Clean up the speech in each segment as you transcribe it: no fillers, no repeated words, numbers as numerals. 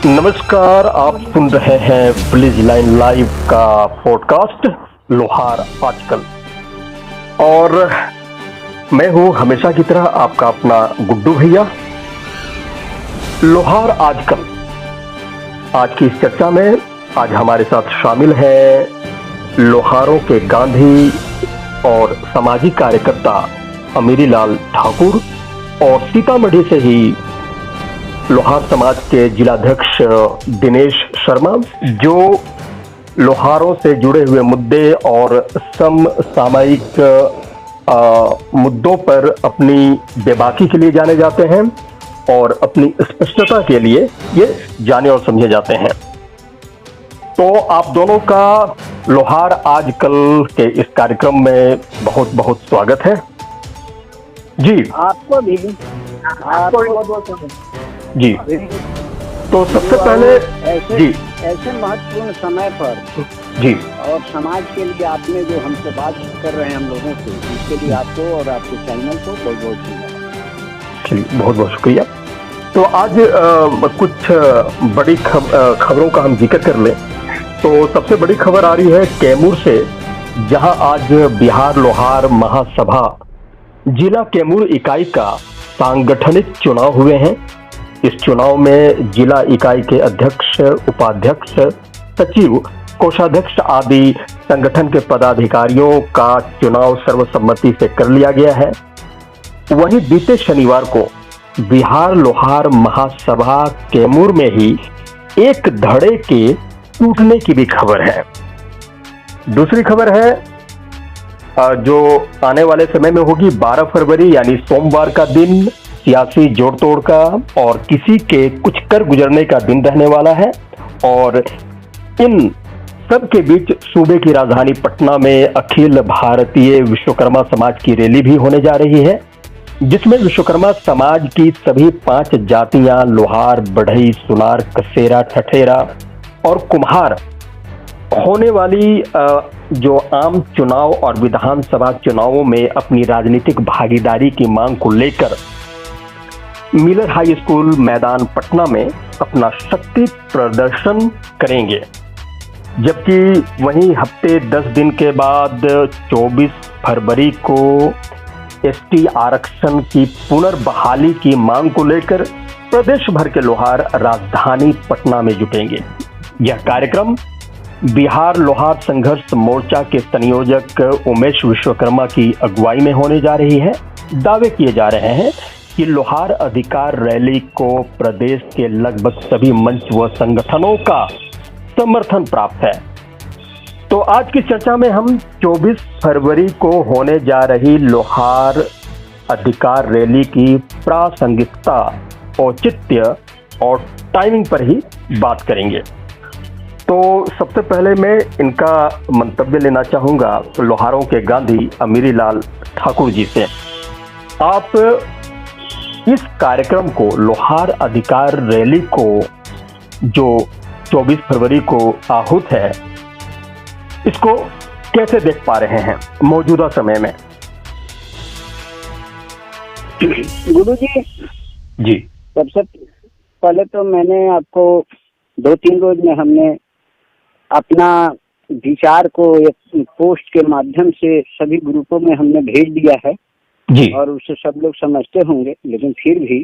नमस्कार, आप सुन रहे हैं ब्लिज लाइन लाइव का पॉडकास्ट लोहार आजकल। और मैं हूं हमेशा की तरह आपका अपना गुड्डू भैया। लोहार आजकल आज की इस चर्चा में आज हमारे साथ शामिल हैं लोहारों के गांधी और सामाजिक कार्यकर्ता अमीरीलाल ठाकुर और सीतामढ़ी से ही लोहार समाज के जिलाध्यक्ष दिनेश शर्मा, जो लोहारों से जुड़े हुए मुद्दे और समसामयिक मुद्दों पर अपनी बेबाकी के लिए जाने जाते हैं और अपनी स्पष्टता के लिए ये जाने और समझे जाते हैं। तो आप दोनों का लोहार आजकल के इस कार्यक्रम में बहुत बहुत स्वागत है। जी आपको भी बहुत जी। तो सबसे पहले जी ऐसे महत्वपूर्ण समय पर जी और समाज के लिए आपने जो हमसे बात कर रहे हैं हम लोगों से, इसके लिए आपको और आपके चैनल को बहुत बहुत धन्यवाद। चलिए, बहुत बहुत शुक्रिया। तो आज कुछ बड़ी खबरों का हम जिक्र कर लें। तो सबसे बड़ी खबर आ रही है कैमूर से, जहां आज बिहार लोहार महासभा जिला कैमूर इकाई का सांगठनिक चुनाव हुए हैं। इस चुनाव में जिला इकाई के अध्यक्ष, उपाध्यक्ष, सचिव, कोषाध्यक्ष आदि संगठन के पदाधिकारियों का चुनाव सर्वसम्मति से कर लिया गया है। वहीं बीते शनिवार को बिहार लोहार महासभा कैमूर में ही एक धड़े के टूटने की भी खबर है। दूसरी खबर है जो आने वाले समय में होगी 12 फरवरी यानी सोमवार का दिन सियासी जोड़ तोड़ का और किसी के कुछ कर गुजरने का दिन रहने वाला है। और इन सब के बीच सूबे की राजधानी पटना में अखिल भारतीय विश्वकर्मा समाज की रैली भी होने जा रही है, जिसमें विश्वकर्मा समाज की सभी 5 जातियां लोहार, बढ़ई, सुनार, कसेरा, ठठेरा और कुम्हार होने वाली जो आम चुनाव और विधानसभा चुनावों में अपनी राजनीतिक भागीदारी की मांग को लेकर मिलर हाई स्कूल मैदान पटना में अपना शक्ति प्रदर्शन करेंगे। जबकि वहीं हफ्ते 10 दिन के बाद 24 फरवरी को एसटी आरक्षण की पुनर्बहाली की मांग को लेकर प्रदेश भर के लोहार राजधानी पटना में जुटेंगे। यह कार्यक्रम बिहार लोहार संघर्ष मोर्चा के संयोजक उमेश विश्वकर्मा की अगुवाई में होने जा रही है। दावे किए जा रहे हैं कि लोहार अधिकार रैली को प्रदेश के लगभग सभी मंच व संगठनों का समर्थन प्राप्त है। तो आज की चर्चा में हम 24 फरवरी को होने जा रही लोहार अधिकार रैली की प्रासंगिकता, औचित्य और टाइमिंग पर ही बात करेंगे। तो सबसे पहले मैं इनका मंतव्य लेना चाहूँगा लोहारों के गांधी अमीरीलाल ठाकुर जी से। आप इस कार्यक्रम को, लोहार अधिकार रैली को जो 24 फरवरी को आहूत है, इसको कैसे देख पा रहे हैं मौजूदा समय में? गुरु जी, जी सबसे पहले तो मैंने आपको 2-3 रोज में हमने अपना विचार को एक पोस्ट के माध्यम से सभी ग्रुपों में हमने भेज दिया है जी और उसे सब लोग समझते होंगे, लेकिन फिर भी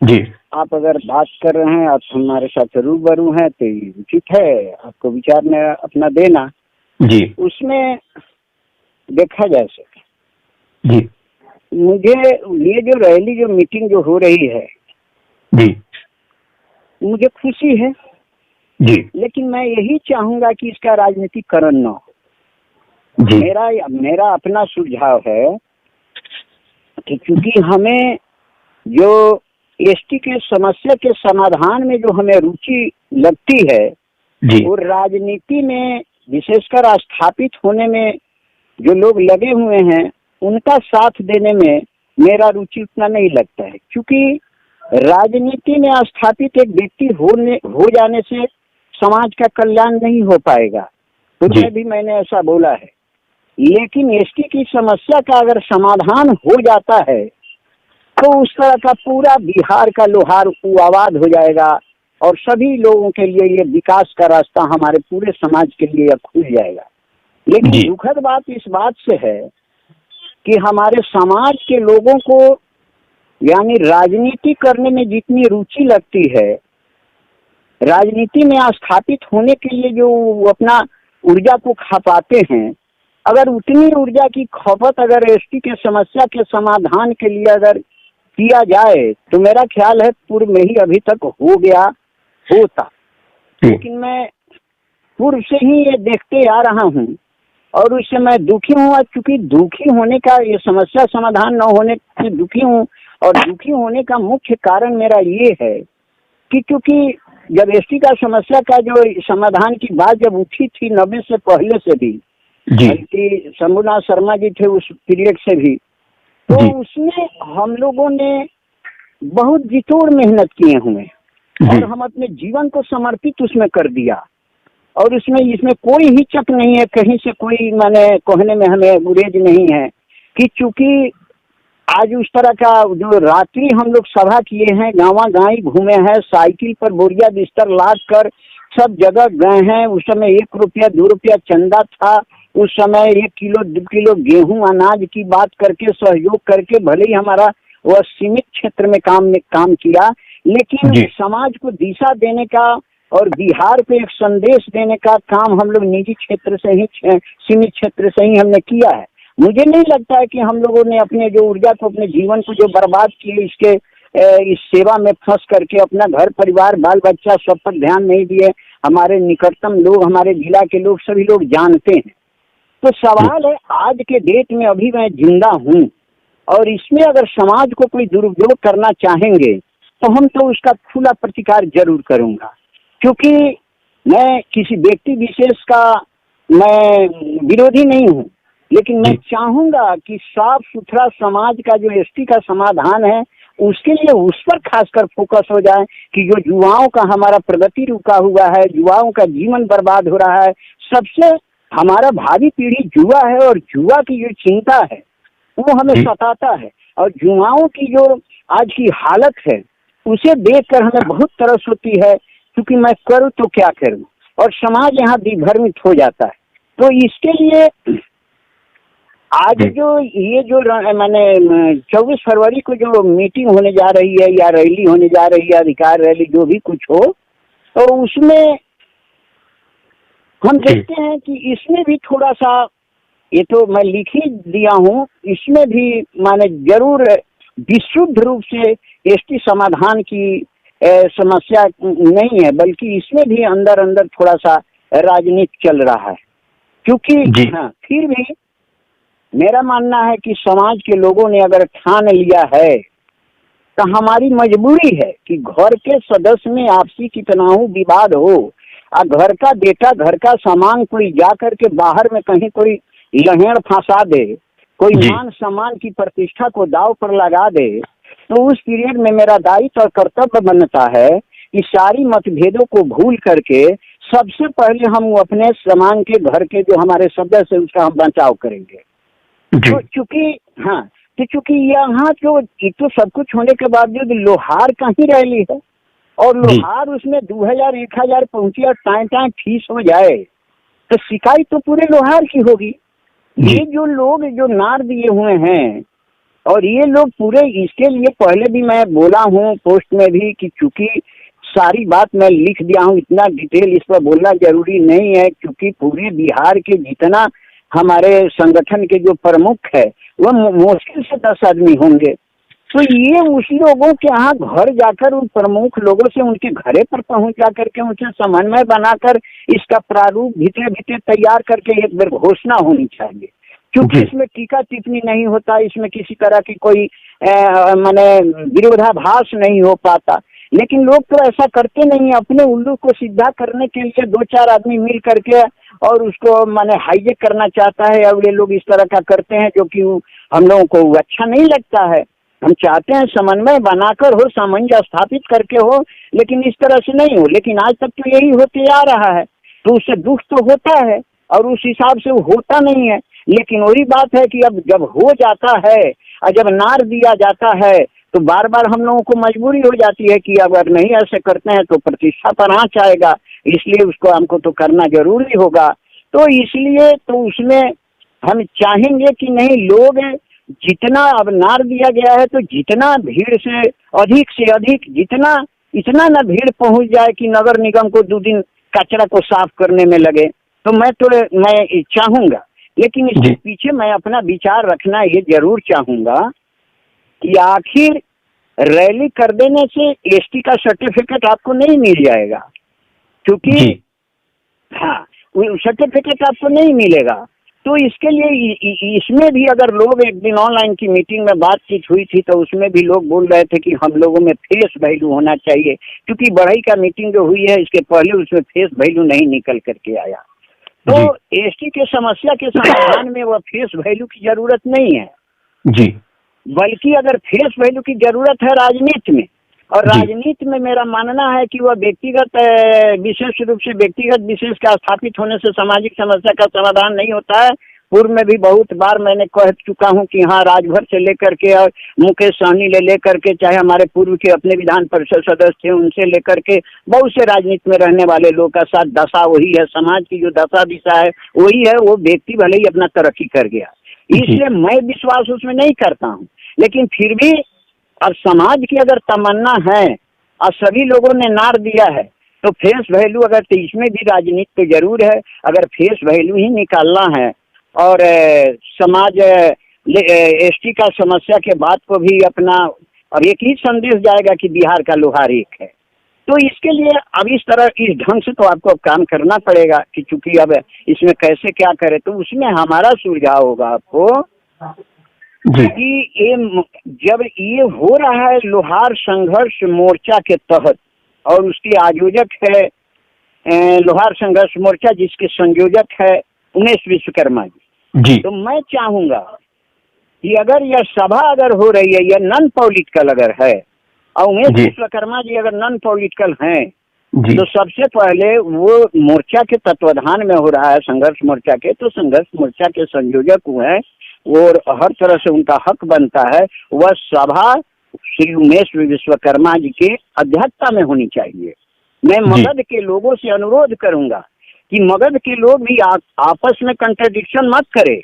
जी आप अगर बात कर रहे हैं, आप हमारे साथ रूबरू हैं, तो ये उचित है आपको विचार में अपना देना। जी उसमें देखा जा सके, जी मुझे ये जो रैली, जो मीटिंग जो हो रही है, जी मुझे खुशी है, जी लेकिन मैं यही चाहूंगा कि इसका राजनीतिकरण न हो। जी मेरा अपना सुझाव है कि क्योंकि हमें जो एसटी के समस्या के समाधान में जो हमें रुचि लगती है, और राजनीति में विशेषकर स्थापित होने में जो लोग लगे हुए हैं, उनका साथ देने में मेरा रुचि उतना नहीं लगता है। क्योंकि राजनीति में स्थापित एक व्यक्ति हो जाने से समाज का कल्याण नहीं हो पाएगा। पूर्व में भी मैंने ऐसा बोला है। लेकिन एसटी की समस्या का अगर समाधान हो जाता है तो उस तरह का पूरा बिहार का लोहार आबाद हो जाएगा, और सभी लोगों के लिए ये विकास का रास्ता हमारे पूरे समाज के लिए अब खुल जाएगा। लेकिन दुखद बात इस बात से है कि हमारे समाज के लोगों को यानी राजनीति करने में जितनी रुचि लगती है, राजनीति में स्थापित होने के लिए जो अपना ऊर्जा को खपाते हैं, अगर उतनी ऊर्जा की खपत अगर एसटी के समस्या के समाधान के लिए अगर किया जाए तो मेरा ख्याल है पूर्व में ही अभी तक हो गया होता। लेकिन मैं पूर्व से ही ये देखते आ रहा हूँ और उससे मैं दुखी हूँ, क्योंकि दुखी होने का, ये समस्या समाधान न होने से दुखी हूँ। और दुखी होने का मुख्य कारण मेरा ये है कि क्योंकि जब एसटी का समस्या का जो समाधान की बात जब उठी थी 90 से पहले से भी, बल्कि शंभुनाथ शर्मा जी थे उस पीरियड से भी, तो उसमें हम लोगों ने बहुत जितोड़ मेहनत किए हुए और हम अपने जीवन को समर्पित उसमें कर दिया। और इसमें कोई हिचक नहीं है, कहीं से कोई माने कहने में हमें गुरेज नहीं है कि चूंकि आज उस तरह का जो रात्रि हम लोग सभा किए हैं, गाँव गाई घूमे हैं, साइकिल पर बोरिया बिस्तर लाद कर सब जगह गए हैं। उस समय 1 रुपया 2 रुपया चंदा था, उस समय 1 किलो 2 किलो गेहूं अनाज की बात करके सहयोग करके भले ही हमारा वह सीमित क्षेत्र में काम किया, लेकिन समाज को दिशा देने का और बिहार पे एक संदेश देने का काम हम लोग निजी क्षेत्र से ही, सीमित क्षेत्र से ही हमने किया है। मुझे नहीं लगता है कि हम लोगों ने अपने जो ऊर्जा को, अपने जीवन को जो बर्बाद किए इसके इस सेवा में फंस करके अपना घर परिवार बाल बच्चा सब पर ध्यान नहीं दिए। हमारे निकटतम लोग, हमारे जिला के लोग, सभी लोग जानते हैं। तो सवाल है, आज के डेट में अभी मैं जिंदा हूँ और इसमें अगर समाज को कोई दुरुपयोग करना चाहेंगे तो हम तो उसका खुला प्रतिकार जरूर करूंगा, क्योंकि मैं किसी व्यक्ति विशेष का मैं विरोधी नहीं हूँ, लेकिन मैं चाहूंगा कि साफ सुथरा समाज का जो एसटी का समाधान है उसके लिए उस पर खासकर फोकस हो जाए कि जो युवाओं का हमारा प्रगति रुका हुआ है, युवाओं का जीवन बर्बाद हो रहा है। सबसे हमारा भावी पीढ़ी युवा है और युवा की जो चिंता है वो हमें सताता है, और युवाओं की जो आज की हालत है उसे देखकर हमें बहुत तरस होती है, क्योंकि मैं करूँ तो क्या करूँ, और समाज यहाँ विभ्रमित हो जाता है। तो इसके लिए आज ये जो मैंने 24 फरवरी को जो मीटिंग होने जा रही है या रैली होने जा रही है, अधिकार रैली जो भी कुछ हो, तो उसमें हम देखते हैं कि इसमें भी थोड़ा सा, ये तो मैं लिख ही दिया हूँ, इसमें भी माने जरूर विशुद्ध रूप से एसटी समाधान की समस्या नहीं है, बल्कि इसमें भी अंदर अंदर थोड़ा सा राजनीति चल रहा है। क्योंकि हाँ, फिर भी मेरा मानना है कि समाज के लोगों ने अगर ठान लिया है तो हमारी मजबूरी है कि घर के सदस्य में आपसी कितना विवाद हो, घर का बेटा, घर का सामान कोई जा करके बाहर में कहीं कोई लहेड़ फंसा दे, कोई मान सम्मान की प्रतिष्ठा को दाव पर लगा दे, तो उस पीरियड में मेरा दायित्व और कर्तव्य बनता है कि सारी मतभेदों को भूल करके सबसे पहले हम अपने समाज के, घर के जो हमारे सदस्य उसका हम बचाव करेंगे। तो चूंकि यहाँ तो सब कुछ होने के बावजूद लोहार कहीं रैली है और लोहार उसमें 2000 1000 पहुंची और टाइम फीस हो जाए तो शिकायत तो पूरे लोहार की होगी। ये जो लोग जो नार दिए हुए हैं और ये लोग पूरे, इसके लिए पहले भी मैं बोला हूँ पोस्ट में भी कि चूंकि सारी बात मैं लिख दिया हूँ, इतना डिटेल इस पर बोलना जरूरी नहीं है, क्योंकि पूरे बिहार के जितना हमारे संगठन के जो प्रमुख है वह मुश्किल से 10 आदमी होंगे। तो ये उस लोगों के यहाँ घर जाकर उन प्रमुख लोगों से उनके घरे पर पहुंच जा करके उनसे समन्वय बनाकर इसका प्रारूप भीतर भीतर तैयार करके एक बार घोषणा होनी चाहिए, क्योंकि इसमें टीका टिप्पणी नहीं होता, इसमें किसी तरह की कोई माने विरोधाभास नहीं हो पाता। लेकिन लोग तो ऐसा करते नहीं, अपने उल्लू को सीधा करने के लिए 2-4 आदमी मिल करके और उसको माने हाईजेक करना चाहता है, और ये लोग इस तरह का करते हैं जो कि हम लोगों को अच्छा नहीं लगता है। हम चाहते हैं समन्वय बनाकर हो, सामंजस्य स्थापित करके हो, लेकिन इस तरह से नहीं हो। लेकिन आज तक तो यही होते आ रहा है, तो उससे दुख तो होता है और उस हिसाब से वो होता नहीं है। लेकिन वही बात है कि अब जब हो जाता है और जब नार दिया जाता है तो बार बार हम लोगों को मजबूरी हो जाती है कि अगर नहीं ऐसे करते हैं तो प्रतिष्ठा पर आँच आएगा, इसलिए उसको हमको तो करना जरूरी होगा। तो इसलिए तो उसमें हम चाहेंगे कि नहीं, लोग जितना अब नार दिया गया है तो जितना भीड़ से अधिक जितना इतना ना भीड़ पहुंच जाए कि नगर निगम को 2 दिन कचरा को साफ करने में लगे, तो मैं चाहूंगा। लेकिन इसके पीछे मैं अपना विचार रखना ये जरूर चाहूंगा कि आखिर रैली कर देने से एसटी का सर्टिफिकेट आपको नहीं मिल जाएगा, क्योंकि हाँ सर्टिफिकेट आपको नहीं मिलेगा। तो इसके लिए इसमें भी अगर लोग, एक दिन ऑनलाइन की मीटिंग में बातचीत हुई थी तो उसमें भी लोग बोल रहे थे कि हम लोगों में फेस वैल्यू होना चाहिए, क्योंकि बढ़ई का मीटिंग जो हुई है इसके पहले उसमें फेस वैल्यू नहीं निकल करके आया। तो एसटी के समस्या के समाधान में वह फेस वैल्यू की जरूरत नहीं है जी, बल्कि अगर फेस वैल्यू की जरूरत है राजनीति में, और राजनीति में मेरा मानना है कि वह व्यक्तिगत, विशेष रूप से व्यक्तिगत विशेष का स्थापित होने से सामाजिक समस्या का समाधान नहीं होता है। पूर्व में भी बहुत बार मैंने कह चुका हूं कि हाँ, राजभर से लेकर के और मुकेश सहनी लेकर के, चाहे हमारे पूर्व के अपने विधान परिषद सदस्य थे उनसे लेकर के बहुत से राजनीति में रहने वाले लोग का साथ दशा वही है, समाज की जो दशा दिशा है वही है। वो व्यक्ति भले ही अपना तरक्की कर गया, इसलिए मैं विश्वास उसमें नहीं करता हूँ, लेकिन फिर भी अब समाज की अगर तमन्ना है और सभी लोगों ने नार दिया है तो फेस वैल्यू, अगर तो इसमें भी राजनीति तो जरूर है, अगर फेस वैल्यू ही निकालना है और समाज एसटी का समस्या के बात को भी अपना, और एक ही संदेश जाएगा कि बिहार का लोहार एक है। तो इसके लिए अब इस ढंग से तो आपको अब काम करना पड़ेगा कि चूंकि अब इसमें कैसे क्या करे, तो उसमें हमारा सुझाव होगा आपको कि ये जब ये हो रहा है लोहार संघर्ष मोर्चा के तहत, और उसके आयोजक है लोहार संघर्ष मोर्चा जिसके संयोजक है उमेश विश्वकर्मा जी, तो मैं चाहूंगा कि अगर यह सभा अगर हो रही है, यह नॉन पॉलिटिकल अगर है और उमेश विश्वकर्मा जी अगर नॉन पॉलिटिकल हैं, तो सबसे पहले वो मोर्चा के तत्वाधान में हो रहा है संघर्ष मोर्चा के, तो संघर्ष मोर्चा के संयोजक हुए हैं और हर तरह से उनका हक बनता है वह सभा श्री उमेश विश्वकर्मा जी के अध्यक्षता में होनी चाहिए। मैं मगध के लोगों से अनुरोध करूंगा कि मगध के लोग भी आपस में कंट्राडिक्शन मत करे,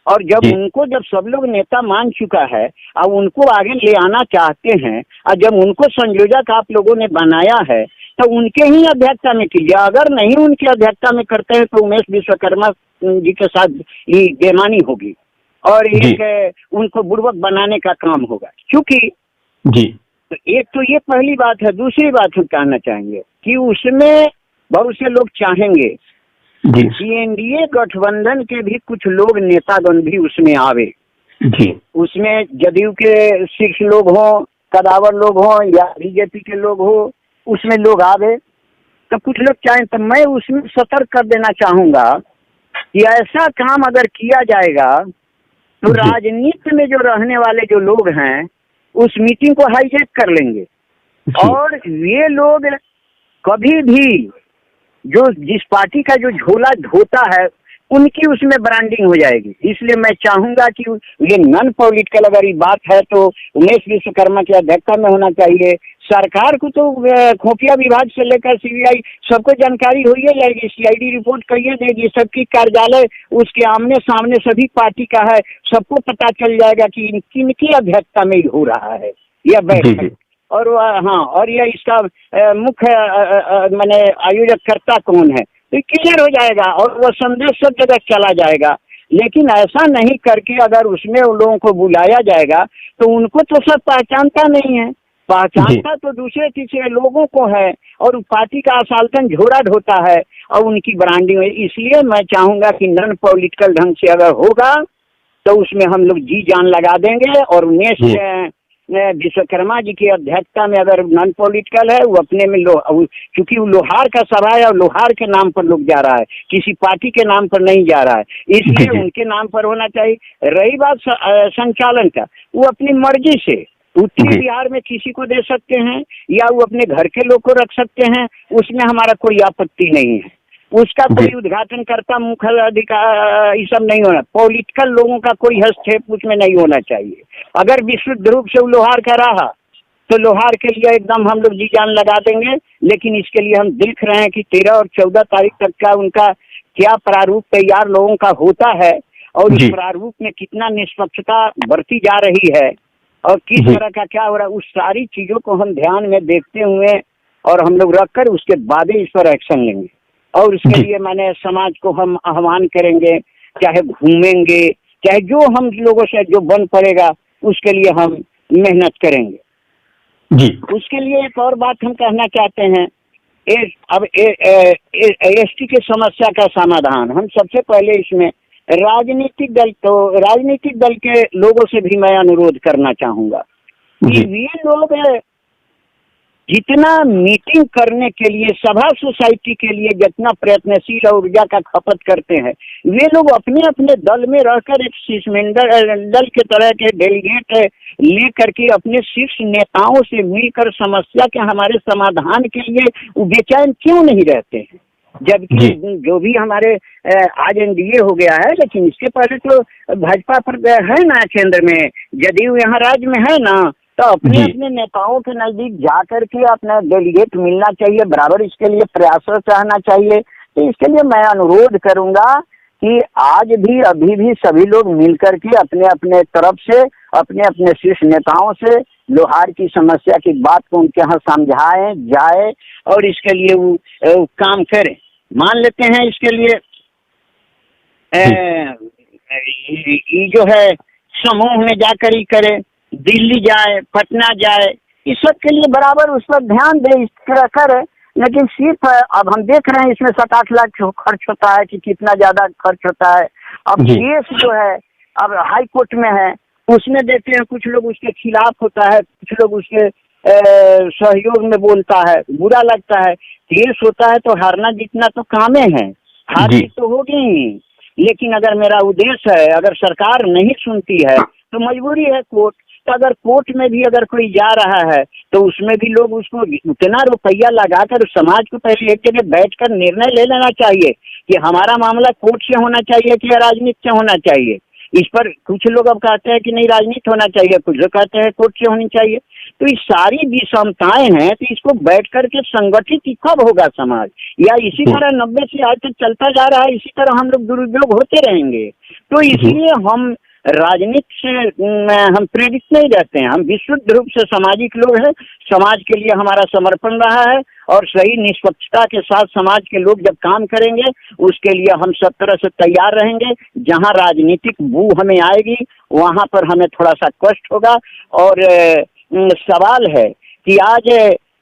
और जब सब लोग नेता मान चुका है और उनको आगे ले आना चाहते हैं, और जब उनको संयोजक आप लोगों ने बनाया है तो उनके ही अध्यक्षता में कीजिए। अगर नहीं उनकी अध्यक्षता में करते हैं तो उमेश विश्वकर्मा जी के साथ ये बेईमानी होगी और एक उनको बुर्बक बनाने का काम होगा। क्योंकि तो एक तो ये पहली बात है। दूसरी बात हम कहना चाहेंगे कि उसमें बहुत से लोग चाहेंगे कि एनडीए गठबंधन के भी कुछ लोग नेतागण भी उसमें आवे, उसमें जदयू के शीर्ष लोग हों, कदावर लोग हों या बीजेपी के लोग हो, उसमें लोग आवे। तो कुछ लोग चाहें तो मैं उसमें सतर्क कर देना चाहूंगा कि ऐसा काम अगर किया जाएगा तो राजनीति में जो रहने वाले जो लोग हैं उस मीटिंग को हाईजैक कर लेंगे, और ये लोग कभी भी जो जिस पार्टी का जो झोला धोता है उनकी उसमें ब्रांडिंग हो जाएगी। इसलिए मैं चाहूंगा कि ये नॉन पॉलिटिकल अगर ये बात है तो उमेश विश्वकर्मा की अध्यक्षता में होना चाहिए। सरकार को तो खुफिया विभाग से लेकर सीबीआई सबको जानकारी हो ही जाएगी, सीआईडी रिपोर्ट करिए देगी, सबकी कार्यालय उसके आमने सामने सभी पार्टी का है, सबको पता चल जाएगा कि किनकी अध्यक्षता में हो रहा है यह बैठक, और हाँ, और यह इसका मुख्य माने आयोजककर्ता कौन है, तो क्लियर हो जाएगा और वह संदेश सब जगह चला जाएगा। लेकिन ऐसा नहीं करके अगर उसमें उन लोगों को बुलाया जाएगा तो उनको तो सब पहचानता नहीं है, पहचानता तो दूसरे तीसरे लोगों को है, और पार्टी का असाल्टन झोरा ढोता है और उनकी ब्रांडिंग है। इसलिए मैं चाहूंगा कि नॉन पॉलिटिकल ढंग से अगर होगा तो उसमें हम लोग जी जान लगा देंगे, और उमेश विश्वकर्मा जी की अध्यक्षता में अगर नॉन पॉलिटिकल है वो अपने में क्योंकि वो लोहार का सभा है और लोहार के नाम पर लोग जा रहा है, किसी पार्टी के नाम पर नहीं जा रहा है, इसलिए उनके नाम पर होना चाहिए। रही बात संचालन का, वो अपनी मर्जी से उत्तरी बिहार में किसी को दे सकते हैं या वो अपने घर के लोग को रख सकते हैं, उसमें हमारा कोई आपत्ति नहीं है। उसका कोई उद्घाटन करता मुखर अधिकार ये सब नहीं होना। पॉलिटिकल लोगों का कोई हस्तक्षेप उसमें नहीं होना चाहिए। अगर विशुद्ध रूप से वो लोहार का रहा तो लोहार के लिए एकदम हम लोग जी जान लगा देंगे। लेकिन इसके लिए हम देख रहे हैं कि 13 और 14 तारीख तक का उनका क्या प्रारूप तैयार लोगों का होता है और इस प्रारूप में कितना निष्पक्षता बरती जा रही है और किस तरह का क्या हो रहा है, उस सारी चीजों को हम ध्यान में देखते हुए और हम लोग रखकर उसके बाद ही इस पर एक्शन लेंगे। और उसके लिए मैंने समाज को हम आह्वान करेंगे, चाहे घूमेंगे, चाहे जो हम लोगों से जो बन पड़ेगा उसके लिए हम मेहनत करेंगे जी। उसके लिए एक और बात हम कहना चाहते हैं, अब एसटी की समस्या का समाधान हम सबसे पहले इसमें राजनीतिक दल के लोगों से भी मैं अनुरोध करना चाहूंगा कि वे लोग जितना मीटिंग करने के लिए सभा सोसाइटी के लिए जितना प्रयत्नशील और ऊर्जा का खपत करते हैं, वे लोग अपने अपने दल में रहकर एक शिष्टमंडल दल के तरह के डेलीगेट ले करके अपने शीर्ष नेताओं से मिलकर समस्या के हमारे समाधान के लिए बेचैन क्यों नहीं रहते हैं। जबकि जो भी हमारे आज एनडीए हो गया है, लेकिन इसके पहले तो भाजपा पर है ना केंद्र में, जदयू यहाँ राज्य में है ना, तो अपने अपने नेताओं के नजदीक जाकर के अपना डेलीगेट मिलना चाहिए, बराबर इसके लिए प्रयासरत रहना चाहिए। तो इसके लिए मैं अनुरोध करूंगा कि आज भी अभी भी सभी लोग मिलकर के अपने अपने तरफ से अपने अपने शीर्ष नेताओं से लोहार की समस्या की बात को उनके यहाँ समझाएं जाए और इसके लिए वो काम करें। मान लेते हैं इसके लिए ये जो है समूह में जाकर ही करे, दिल्ली जाए, पटना जाए, इस सब के लिए बराबर उस पर ध्यान दे, इस तरह करे। लेकिन सिर्फ अब हम देख रहे हैं इसमें 7-8 लाख खर्च होता है कि कितना ज्यादा खर्च होता है। अब केस जो है अब हाई कोर्ट में है, उसमें देखते हैं कुछ लोग उसके खिलाफ होता है, कुछ लोग उसके सहयोग में बोलता है, बुरा लगता है। केस होता है तो हारना जीतना तो कामे है, हार जीत तो होगी ही। लेकिन अगर मेरा उद्देश्य है, अगर सरकार नहीं सुनती है तो मजबूरी है कोर्ट। तो अगर कोर्ट में भी अगर कोई जा रहा है तो उसमें भी लोग उसको उतना रुपया लगाकर समाज को पहले एक जगह बैठकर निर्णय ले लेना चाहिए कि हमारा मामला कोर्ट से होना चाहिए कि राजनीति से होना चाहिए। इस पर कुछ लोग अब कहते हैं कि नहीं राजनीति होना चाहिए, कुछ लोग कहते हैं कोर्ट से होनी चाहिए। तो ये सारी विषमताएं हैं, तो इसको बैठ करके संगठित कब होगा समाज, या इसी तरह 90 से आज तक चलता जा रहा है, इसी तरह हम लोग दुरुपयोग होते रहेंगे। तो इसलिए हम राजनीति से हम प्रेरित नहीं रहते हैं, हम विशुद्ध रूप से सामाजिक लोग हैं। समाज के लिए हमारा समर्पण रहा है और सही निष्पक्षता के साथ समाज के लोग जब काम करेंगे उसके लिए हम सब तरह से तैयार रहेंगे। जहां राजनीतिक बू हमें आएगी वहां पर हमें थोड़ा सा कष्ट होगा। और सवाल है कि आज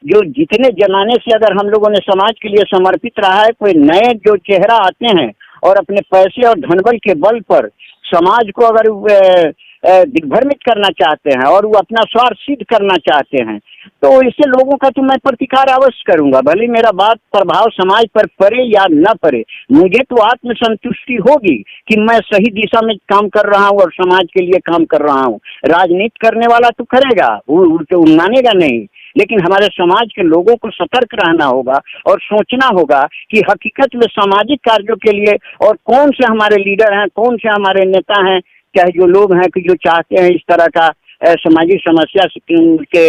जो जितने जमाने से अगर हम लोगों ने समाज के लिए समर्पित रहा है, कोई नए जो चेहरा आते हैं और अपने पैसे और धनबल के बल पर समाज को अगर दिग्भ्रमित करना चाहते हैं और वो अपना स्वार्थ सिद्ध करना चाहते हैं, तो ऐसे लोगों का तो मैं प्रतिकार अवश्य करूंगा, भले मेरा बात प्रभाव समाज पर पड़े या न पड़े। मुझे तो आत्मसंतुष्टि होगी कि मैं सही दिशा में काम कर रहा हूँ और समाज के लिए काम कर रहा हूँ। राजनीति करने वाला तो करेगा, वो तो मानेगा नहीं, लेकिन हमारे समाज के लोगों को सतर्क रहना होगा और सोचना होगा कि हकीकत में सामाजिक कार्यों के लिए और कौन से हमारे लीडर हैं, कौन से हमारे नेता हैं, चाहे जो लोग हैं कि जो चाहते हैं इस तरह का सामाजिक समस्या के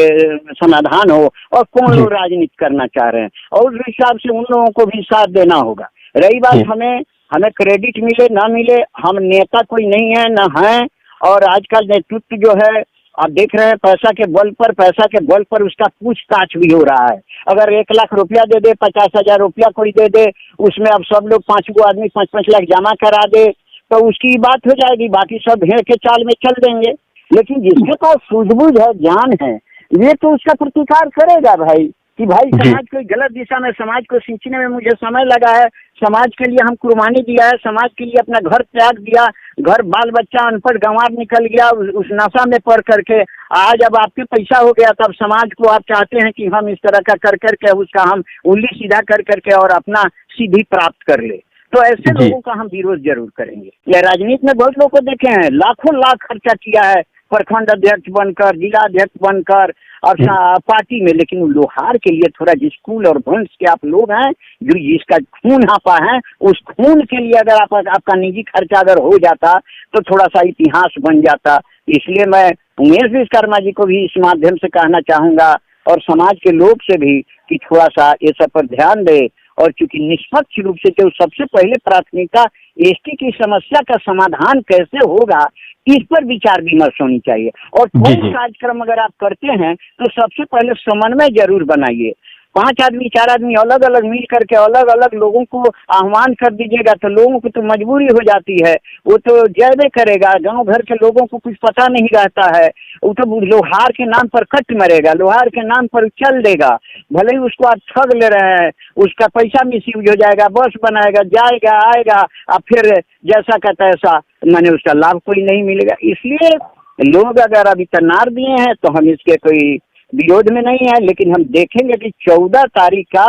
समाधान हो, और कौन लोग राजनीति करना चाह रहे हैं, और उस हिसाब से उन लोगों को भी साथ देना होगा। रही बात हमें क्रेडिट मिले ना मिले, हम नेता कोई नहीं है ना है। और आजकल नेतृत्व जो है आप देख रहे हैं पैसा के बल पर उसका पूछताछ भी हो रहा है। अगर 1 लाख रुपया दे दे, 50,000 रुपया कोई दे दे, उसमें अब सब लोग 5 गो आदमी 5-5 लाख जमा करा दे तो उसकी बात हो जाएगी, बाकी सब भेड़ के चाल में चल देंगे। लेकिन जिसके पास सूझबूझ है, ज्ञान है, ये तो उसका प्रतिकार करेगा भाई कि भाई समाज को गलत दिशा में, समाज को सींचने में मुझे समय लगा है, समाज के लिए हम कुर्बानी दिया है, समाज के लिए अपना घर त्याग दिया, घर बाल बच्चा अनपढ़ गंवार निकल गया उस नशा में पड़ करके, आज अब आपके पैसा हो गया तब समाज को आप चाहते हैं कि हम इस तरह का कर करके उसका हम उंगली सीधा कर करके और अपना सीधी प्राप्त कर ले। तो ऐसे लोगों का हम विरोध जरूर करेंगे। या राजनीति में बहुत लोग को देखे हैं, लाखों लाख खर्चा किया है प्रखंड अध्यक्ष बनकर, जिला अध्यक्ष बनकर और पार्टी में, लेकिन लोहार के लिए थोड़ा स्कूल और वंश के आप लोग हैं जो जिसका खून आपा है, उस खून के लिए अगर आपका निजी खर्चा अगर हो जाता तो थोड़ा सा इतिहास बन जाता। इसलिए मैं उमेश विश्वकर्मा जी को भी इस माध्यम से कहना चाहूंगा और समाज के लोग से भी कि थोड़ा सा ये सब पर ध्यान दे। और चूंकि निष्पक्ष रूप से जो सबसे पहले प्राथमिकता एसटी की समस्या का समाधान कैसे होगा इस पर विचार विमर्श होनी चाहिए। और कोई कार्यक्रम अगर आप करते हैं तो सबसे पहले समन्वय जरूर बनाइए। 5 आदमी 4 आदमी अलग अलग मिल करके अलग अलग लोगों को आह्वान कर दीजिएगा तो लोगों की तो मजबूरी हो जाती है, वो तो जयबे करेगा। गांव भर के लोगों को कुछ पता नहीं रहता है, वो तो लोहार के नाम पर कट मरेगा, लोहार के नाम पर चल देगा। भले ही उसको आप ठग ले रहे हैं, उसका पैसा मिसयूज हो जाएगा, बस बनाएगा, जाएगा आएगा, अब फिर जैसा का तैसा, मैंने उसका लाभ कोई नहीं मिलेगा। इसलिए लोग अगर अभी तनार दिए हैं तो हम इसके कोई विरोध में नहीं है, लेकिन हम देखेंगे कि 14 तारीख का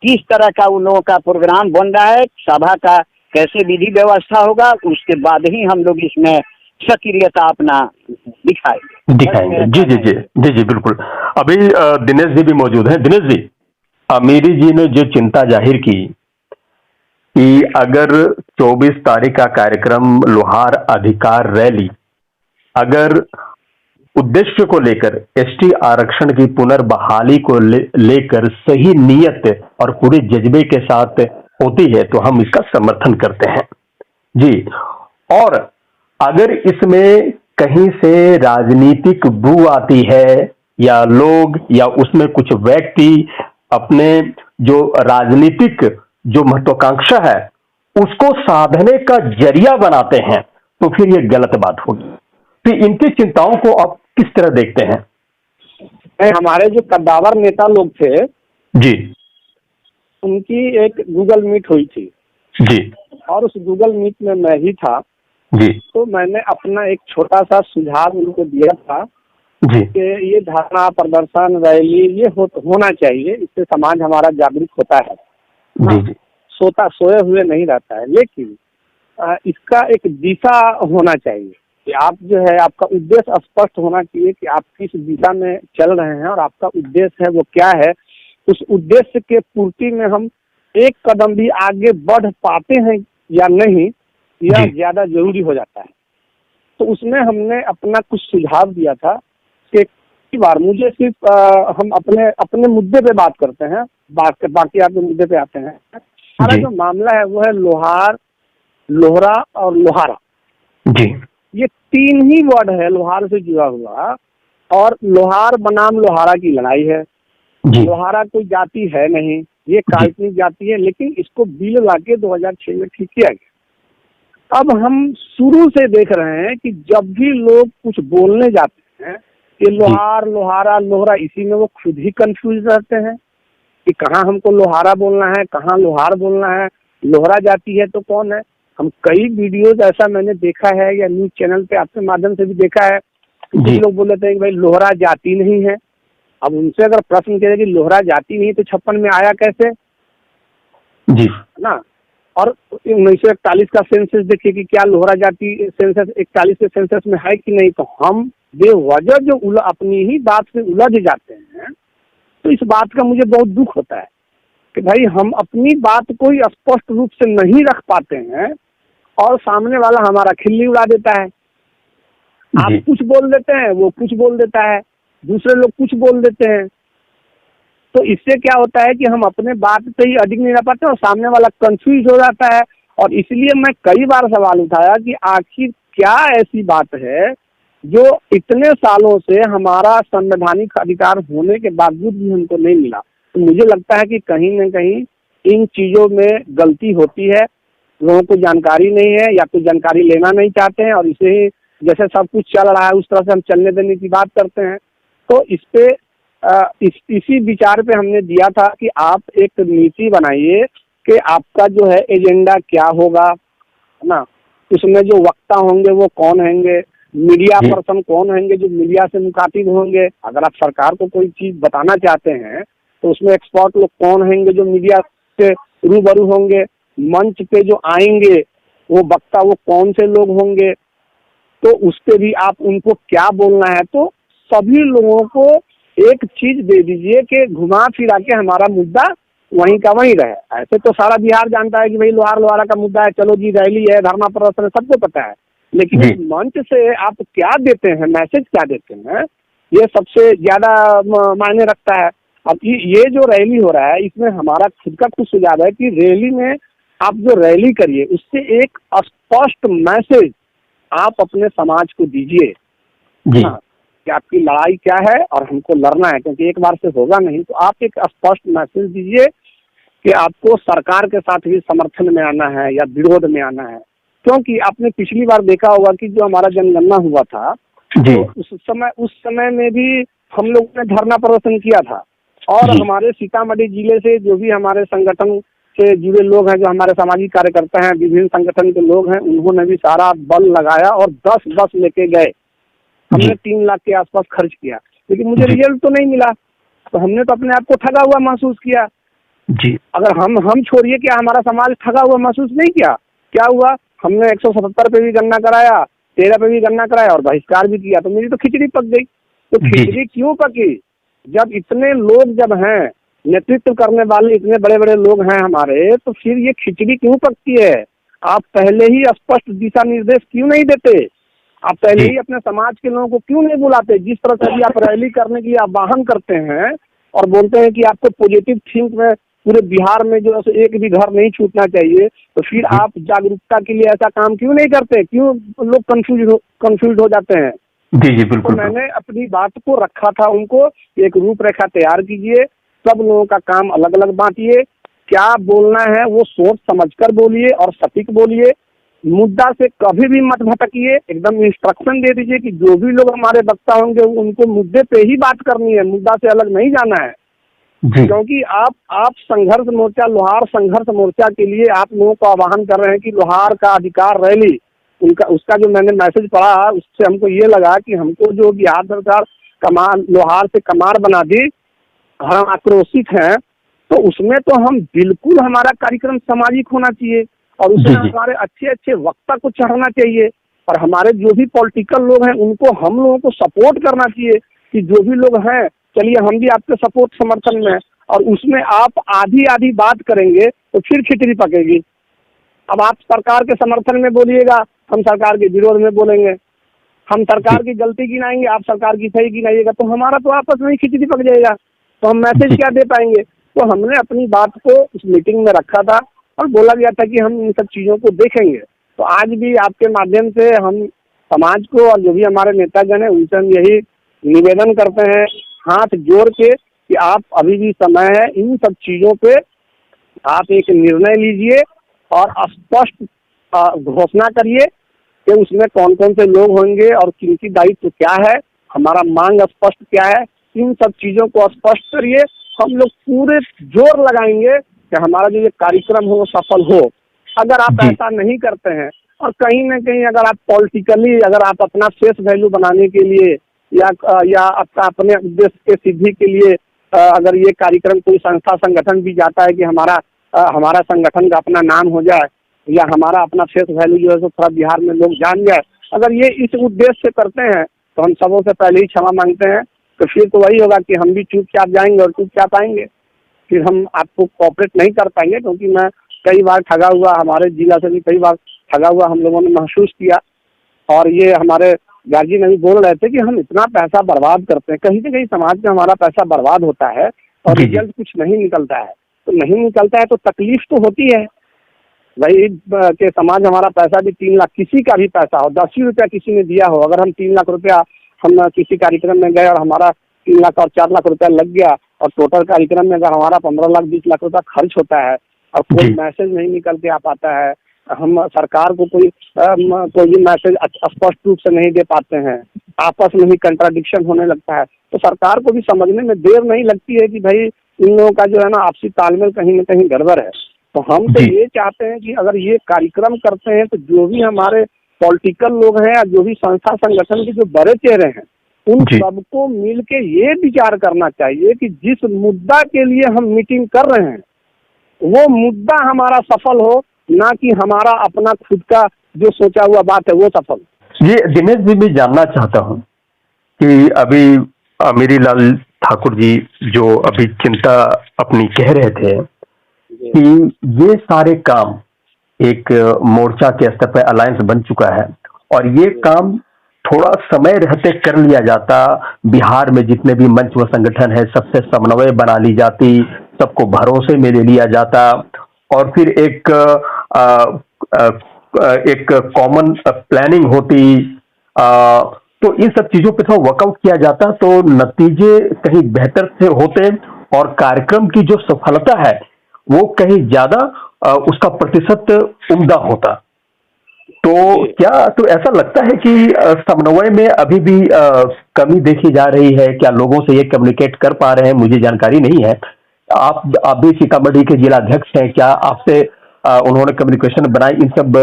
किस तरह का उन लोगों का प्रोग्राम बन रहा है, सभा का कैसे विधि व्यवस्था होगा, उसके बाद ही हम लोग इसमें सक्रियता अपना दिखाएंगे। जी जी जी जी जी बिल्कुल। अभी दिनेश जी भी मौजूद हैं। दिनेश जी, अमीरी जी ने जो चिंता जाहिर की कि अगर 24 तारीख का कार्यक्रम लोहार अधिकार रैली अगर उद्देश्य को लेकर एसटी आरक्षण की पुनर्बहाली को लेकर सही नियत और पूरे जज्बे के साथ होती है तो हम इसका समर्थन करते हैं जी। और अगर इसमें कहीं से राजनीतिक बू आती है या लोग या उसमें कुछ व्यक्ति अपने जो राजनीतिक जो महत्वाकांक्षा है उसको साधने का जरिया बनाते हैं तो फिर ये गलत बात होगी। तो इनकी चिंताओं को आप किस तरह देखते हैं? हमारे जो कद्दावर नेता लोग थे जी, उनकी एक गूगल मीट हुई थी जी, और उस गूगल मीट में मैं ही था जी। तो मैंने अपना एक छोटा सा सुझाव उनको दिया था जी कि ये धरना प्रदर्शन रैली ये होना चाहिए, इससे समाज हमारा जागरूक होता है। जी जी। सोए हुए नहीं रहता है, लेकिन इसका एक दिशा होना चाहिए कि आप जो है आपका उद्देश्य स्पष्ट होना चाहिए कि आप किस दिशा में चल रहे हैं और आपका उद्देश्य है वो क्या है। उस उद्देश्य के पूर्ति में हम एक कदम भी आगे बढ़ पाते हैं या नहीं, यह ज्यादा जरूरी हो जाता है। तो उसमें हमने अपना कुछ सुझाव दिया था कि कई बार मुझे सिर्फ हम अपने मुद्दे पे बात करते हैं, बाकी आप मुद्दे पे आते हैं। हमारा जो मामला है वो है लोहार, लोहरा और लोहारा जी। ये 3 ही वर्ड है लोहार से जुड़ा हुआ, और लोहार बनाम लोहारा की लड़ाई है। लोहारा कोई जाति है नहीं, ये काल्पनिक जाति है, लेकिन इसको बिल लाके 2006 में ठीक किया गया। अब हम शुरू से देख रहे हैं कि जब भी लोग कुछ बोलने जाते हैं कि लोहार, लोहारा, लोहरा, इसी में वो खुद ही कंफ्यूज रहते हैं कि कहाँ हमको लोहारा बोलना है, कहाँ लोहार बोलना है, लोहरा जाति है तो कौन है। हम कई वीडियोज ऐसा मैंने देखा है या न्यूज चैनल पे आपके माध्यम से भी देखा है, कुछ लोग बोल रहे थे कि भाई लोहरा जाति नहीं है। अब उनसे अगर प्रश्न किया कि लोहरा जाति नहीं तो 56 में आया कैसे जी ना। और 1941 का सेंसस देखिए कि क्या लोहरा जाति सेंसस 41 के सेंसस में है कि नहीं। तो हम बेवजह जो अपनी ही बात से उलझ जाते हैं, तो इस बात का मुझे बहुत दुख होता है कि भाई हम अपनी बात को ही स्पष्ट रूप से नहीं रख पाते हैं और सामने वाला हमारा खिल्ली उड़ा देता है। आप कुछ बोल देते हैं, वो कुछ बोल देता है, दूसरे लोग कुछ बोल देते हैं। तो इससे क्या होता है कि हम अपने बात पे ही अडिग नहीं रह पाते और सामने वाला कंफ्यूज हो जाता है। और इसलिए मैं कई बार सवाल उठाया कि आखिर क्या ऐसी बात है जो इतने सालों से हमारा संवैधानिक अधिकार होने के बावजूद भी हमको नहीं मिला। तो मुझे लगता है कि कहीं न कहीं इन चीज़ों में गलती होती है, लोगों को जानकारी नहीं है या तो जानकारी लेना नहीं चाहते हैं, और इसे ही जैसे सब कुछ चल रहा है उस तरह से हम चलने देने की बात करते हैं। तो इस पे इसी विचार पे हमने दिया था कि आप एक नीति बनाइए कि आपका जो है एजेंडा क्या होगा, है ना। उसमें जो वक्ता होंगे वो कौन होंगे, मीडिया पर्सन कौन होंगे जो मीडिया से मुखातिब होंगे। अगर आप सरकार को कोई चीज़ बताना चाहते हैं तो उसमें एक्सपर्ट लोग कौन होंगे जो मीडिया से रूबरू होंगे। मंच पे जो आएंगे वो वक्ता वो कौन से लोग होंगे। तो उस पे भी आप उनको क्या बोलना है, तो सभी लोगों को एक चीज दे दीजिए कि घुमा फिरा के हमारा मुद्दा वहीं का वहीं रहे। ऐसे तो सारा बिहार जानता है कि भाई लोहार लोहारा का मुद्दा है, चलो जी रैली है, धरना प्रदर्शन है, सबको पता है। लेकिन जी। इस मंच से आप क्या देते हैं, मैसेज क्या देते हैं, ये सबसे ज्यादा मायने रखता है। अब ये जो रैली हो रहा है, इसमें हमारा खुद का कुछ सुझाव है कि रैली में आप जो रैली करिए, उससे एक स्पष्ट मैसेज आप अपने समाज को दीजिए। जी। हाँ, कि आपकी लड़ाई क्या है और हमको लड़ना है, क्योंकि एक बार से होगा नहीं। तो आप एक स्पष्ट मैसेज दीजिए कि आपको सरकार के साथ भी समर्थन में आना है या विरोध में आना है। क्योंकि आपने पिछली बार देखा होगा कि जो हमारा जनगणना हुआ था, जी। तो उस समय में भी हम लोगों ने धरना प्रदर्शन किया था। और जी। हमारे सीतामढ़ी जिले से जो भी हमारे संगठन से जुड़े लोग हैं, जो हमारे सामाजिक कार्यकर्ता हैं, विभिन्न संगठन के लोग हैं, उन्होंने भी सारा बल लगाया और 10 बस लेके गए। हमने 3 लाख के आसपास खर्च किया, लेकिन मुझे रिजल्ट तो नहीं मिला। तो हमने तो अपने आप को ठगा हुआ महसूस किया। जी। अगर हम छोड़िए, क्या हमारा समाज ठगा हुआ महसूस नहीं किया? क्या हुआ, हमने 177 पे भी गणना कराया, 13 पे भी गणना कराया और बहिष्कार भी किया, तो मेरी तो खिचड़ी पक गई। तो खिचड़ी क्यों पकी? जब इतने लोग जब हैं, नेतृत्व करने वाले इतने बड़े बड़े लोग हैं हमारे, तो फिर ये खिचड़ी क्यों पकती है? आप पहले ही स्पष्ट दिशा निर्देश क्यों नहीं देते? आप पहले ही अपने समाज के लोगों को क्यों नहीं बुलाते? जिस तरह से अभी आप रैली करने के लिए आह्वान करते हैं और बोलते हैं कि आपको पॉजिटिव थिंक में पूरे बिहार में जो है एक भी घर नहीं छूटना चाहिए, तो फिर आप जागरूकता के लिए ऐसा काम क्यों नहीं करते? क्यों लोग कंफ्यूज हो जाते हैं? जी। जी तो बिल्कुल। मैंने अपनी बात को रखा था उनको, एक रूपरेखा तैयार कीजिए, सब लोगों का काम अलग अलग बांटिए, क्या बोलना है वो सोच समझकर बोलिए और सटीक बोलिए। मुद्दा से कभी भी मत भटकिए, एकदम इंस्ट्रक्शन दे दीजिए कि जो भी लोग हमारे वक्ता होंगे उनको मुद्दे पे ही बात करनी है, मुद्दा से अलग नहीं जाना है। जी। क्योंकि आप संघर्ष मोर्चा, लोहार संघर्ष मोर्चा के लिए आप लोगों को आह्वान कर रहे हैं कि लोहार का अधिकार रैली, उसका जो मैंने मैसेज पढ़ा, उससे हमको ये लगा कि हमको जो बिहार सरकार कमार लोहार से कमार बना दी, हम आक्रोशित हैं, तो उसमें तो हम बिल्कुल, हमारा कार्यक्रम सामाजिक होना चाहिए और उसमें हमारे अच्छे अच्छे वक्ता को चढ़ना चाहिए। और हमारे जो भी पॉलिटिकल लोग हैं उनको हम लोगों को सपोर्ट करना चाहिए कि जो भी लोग हैं, चलिए हम भी आपके सपोर्ट समर्थन में, और उसमें आप आधी आधी बात करेंगे तो फिर खिचड़ी पकेगी। अब आप सरकार के समर्थन में बोलिएगा, हम सरकार के विरोध में बोलेंगे, हम सरकार की गलती गिनाएंगे, आप सरकार की सही गिनाइएगा, तो हमारा तो आपस में ही खिचड़ी पक जाएगा। तो हम मैसेज क्या दे पाएंगे? तो हमने अपनी बात को उस मीटिंग में रखा था और बोला गया था कि हम इन सब चीज़ों को देखेंगे। तो आज भी आपके माध्यम से हम समाज को और जो भी हमारे नेतागण हैं उनसे हम यही निवेदन करते हैं, हाथ जोड़ के, कि आप अभी भी समय है, इन सब चीज़ों पे आप एक निर्णय लीजिए और स्पष्ट घोषणा करिए कि उसमें कौन कौन से लोग होंगे और किनकी दायित्व क्या है, हमारा मांग स्पष्ट क्या है, इन सब चीज़ों को स्पष्ट करिए। हम लोग पूरे जोर लगाएंगे कि हमारा जो ये कार्यक्रम हो सफल हो। अगर आप ऐसा नहीं करते हैं और कहीं ना कहीं अगर आप पॉलिटिकली, अगर आप अपना फेस वैल्यू बनाने के लिए या आपका अपने उद्देश्य के सिद्धि के लिए अगर ये कार्यक्रम कोई संस्था संगठन भी जाता है कि हमारा संगठन का अपना नाम हो जाए या हमारा अपना फेस वैल्यू जो है तो थोड़ा बिहार में लोग जान जाए, अगर ये इस उद्देश्य से करते हैं तो हम सबों से पहले ही क्षमा मांगते हैं। तो फिर तो वही होगा कि हम भी चुपचाप जाएंगे और चुपचाप आएंगे, फिर हम आपको कोऑपरेट नहीं कर पाएंगे। क्योंकि मैं कई बार ठगा हुआ, हमारे जिला से भी कई बार ठगा हुआ हम लोगों ने महसूस किया। और ये हमारे गार्जी ने भी बोल रहे थे कि हम इतना पैसा बर्बाद करते हैं, कहीं ना कहीं समाज में हमारा पैसा बर्बाद होता है और रिजल्ट कुछ नहीं निकलता है। तो नहीं निकलता है तो तकलीफ तो होती है भाई कि समाज हमारा पैसा भी 3 लाख, किसी का भी पैसा हो, 10 ही रुपया किसी ने दिया हो, अगर हम 3 लाख रुपया हम किसी कार्यक्रम में गए और हमारा 3 लाख और 4 लाख रुपया लग गया और टोटल कार्यक्रम में अगर हमारा 15 लाख 20 लाख रुपया खर्च होता है और कोई मैसेज नहीं निकल के आ पाता है, हम सरकार को कोई भी मैसेज स्पष्ट रूप से नहीं दे पाते हैं, आपस में ही कंट्राडिक्शन होने लगता है, तो सरकार को भी समझने में देर नहीं लगती है कि भाई इन लोगों का जो है ना आपसी तालमेल कहीं ना कहीं गड़बड़ है। तो हम तो ये चाहते हैं कि अगर ये कार्यक्रम करते हैं तो जो भी हमारे पॉलिटिकल लोग हैं या जो भी संस्था संगठन के जो बड़े चेहरे हैं उन सबको मिल के ये विचार करना चाहिए कि जिस मुद्दा के लिए हम मीटिंग कर रहे हैं वो मुद्दा हमारा सफल हो, ना कि हमारा अपना खुद का जो सोचा हुआ बात है वो सफल। ये दिनेश जी, मैं जानना चाहता हूँ कि अभी अमीरी लाल ठाकुर जी जो अभी चिंता अपनी कह रहे थे कि ये सारे काम एक मोर्चा के स्तर पर अलायंस बन चुका है और ये काम थोड़ा समय रहते कर लिया जाता, बिहार में जितने भी मंच व संगठन है सबसे समन्वय बना ली जाती, सबको भरोसे में ले लिया जाता और फिर एक कॉमन प्लानिंग होती, तो इन सब चीजों पे थोड़ा वर्कआउट किया जाता तो नतीजे कहीं बेहतर से होते और कार्यक्रम की जो सफलता है वो कहीं ज्यादा उसका प्रतिशत उम्दा होता। तो क्या तो ऐसा लगता है कि समन्वय में अभी भी कमी देखी जा रही है? क्या लोगों से ये कम्युनिकेट कर पा रहे हैं? मुझे जानकारी नहीं है। आप भी सीतामढ़ी के जिलाध्यक्ष हैं, क्या आपसे उन्होंने कम्युनिकेशन बनाई, इन सब